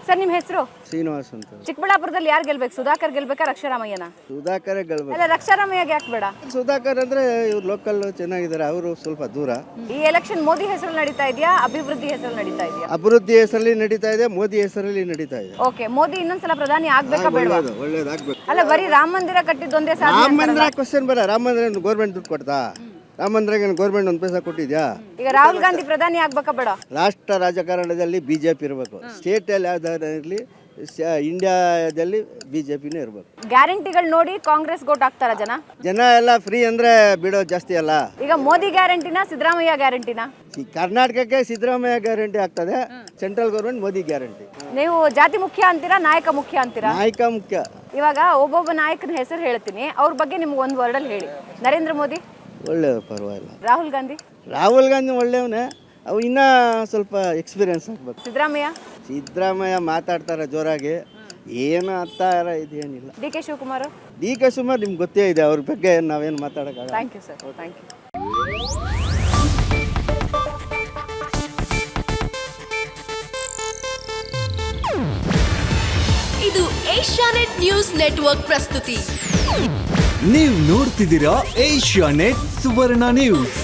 Sir ನಿಮ್ಮ ಹೆಸರು? ಶ್ರೀನಿವಾಸ್ ಅಂತ. ಚಿಕ್ಕಬಳ್ಳಾಪುರದಲ್ಲಿ ಯಾರು ಗೆಲ್ಬೇಕು, ಸುಧಾಕರ್ ಗೆಲ್ಬೇಕಾ ರಕ್ಷಾರಾಮಯ್ಯನ? ಸುಧಾಕರೇ ಗೆಲ್ಬೇಕು. ಅಲ್ಲ, ರಕ್ಷಾರಾಮಯ್ಯಗೆ ಯಾಕೆ ಬೇಡ? ಸುಧಾಕರ್ ಅಂದ್ರೆ ಇವ್ರು ಲೋಕಲ್ ಚೆನ್ನಾಗಿದ್ದಾರೆ, ಅವರು ಸ್ವಲ್ಪ ದೂರ. ಈ ಎಲೆಕ್ಷನ್ ಮೋದಿ ಹೆಸರಲ್ಲಿ ನಡೀತಾ ಇದೆಯಾ, ಅಭಿವೃದ್ಧಿ ಹೆಸರಲ್ಲಿ ನಡೀತಾ ಇದೆಯಾ? ಅಭಿವೃದ್ಧಿ ಹೆಸರಲ್ಲಿ ನಡೀತಾ ಇದೆ, ಮೋದಿ ಹೆಸರಲ್ಲಿ ನಡೀತಾ ಇದೆ. ಓಕೆ, ಮೋದಿ ಇನ್ನೊಂದ್ಸಲ ಪ್ರಧಾನಿ ಆಗ್ಬೇಕಾ ಬೇಡವಾ? ಒಳ್ಳೇದಾಗ್ಬೇಕು. ಅಲ್ಲ, ಬರೀ ರಾಮ ಮಂದಿರ ಕಟ್ಟಿದ್ದೊಂದೇ ಸಾಧ್ಯ ರಾಮ ಮಂದಿರ ಕ್ವಶನ್ ಬೇಡ. ರಾಮ ಮಂದಿರ ಗೌರ್ಮೆಂಟ್ ದುಡ್ಡು ಕೊಡ್ತಾ? ರಾಮ ಮಂದಿರಗೆ ಗೌರ್ಮೆಂಟ್ ಒಂದು ಪೈಸಾ ಕೊಟ್ಟಿದ್ಯಾ? ಈಗ ರಾಹುಲ್ ಗಾಂಧಿ ಪ್ರಧಾನಿ ಆಗ್ಬೇಕಾ ಬೇಡ? ರಾಷ್ಟ್ರ ರಾಜಕಾರಣದಲ್ಲಿ ಬಿಜೆಪಿ ಇರಬೇಕು. ಸ್ಟೇಟಲ್ಲಿ ಯಾವ್ದಾದ್ರು ಇರಲಿ, ಇಂಡಿಯಾದಲ್ಲಿ ಬಿಜೆಪಿನೇ ಇರಬೇಕು. ಗ್ಯಾರಂಟಿಗಳು ನೋಡಿ ಕಾಂಗ್ರೆಸ್ ಗೋಟ್ ಹಾಕ್ತಾರ ಜನ ಎಲ್ಲ ಫ್ರೀ ಅಂದ್ರೆ ಬಿಡೋ ಜಾಸ್ತಿ ಅಲ್ಲ. ಈಗ ಮೋದಿ ಗ್ಯಾರಂಟಿನ ಸಿದ್ದರಾಮಯ್ಯ ಗ್ಯಾರಂಟಿನ? ಕರ್ನಾಟಕಕ್ಕೆ ಸಿದ್ದರಾಮಯ್ಯ ಗ್ಯಾರಂಟಿ ಆಗ್ತದೆ, ಸೆಂಟ್ರಲ್ ಗೌರ್ಮೆಂಟ್ ಮೋದಿ ಗ್ಯಾರಂಟಿ. ನೀವು ಜಾತಿ ಮುಖ್ಯ ಅಂತೀರಾ, ನಾಯಕ ಮುಖ್ಯ ಅಂತೀರಾ? ನಾಯಕ ಮುಖ್ಯ. ಇವಾಗ ಒಬ್ಬೊಬ್ಬ ನಾಯಕನ ಹೆಸರು ಹೇಳ್ತೀನಿ, ಅವ್ರ ಬಗ್ಗೆ ನಿಮ್ಗೆ ಒಂದು ವರ್ಡಲ್ಲಿ ಹೇಳಿ. ನರೇಂದ್ರ ಮೋದಿ ಒಳ್ಳೆ, ಪರವಾಗಿಲ್ಲ. ರಾಹುಲ್ ಗಾಂಧಿ? ರಾಹುಲ್ ಗಾಂಧಿ ಒಳ್ಳೆಯವನೇ, ಅವು ಇನ್ನೂ ಸ್ವಲ್ಪ ಎಕ್ಸ್ಪೀರಿಯನ್ಸ್ ಆಗ್ಬೇಕು. ಸಿದ್ದರಾಮಯ್ಯ ಮಾತಾಡ್ತಾರೆ ಜೋರಾಗಿ, ಏನು ಅರ್ಥ ಇದೇನಿಲ್ಲ. D K Shivakumar? D K Shivakumar ನಿಮ್ಗೆ ಗೊತ್ತೇ ಇದೆ, ಅವ್ರ ಬಗ್ಗೆ ನಾವೇನು ಮಾತಾಡೋಕ್ಕಾಗಲ್ಲ. Thank you sir, thank you. ಇದು ಏಷ್ಯಾನೆಟ್ ನ್ಯೂಸ್ ನೆಟ್ವರ್ಕ್ ಪ್ರಸ್ತುತಿ. ನೀವು ನೋಡ್ತಿದ್ದೀರಾ ಏಷ್ಯಾನೆಟ್ ಸುವರ್ಣ ನ್ಯೂಸ್.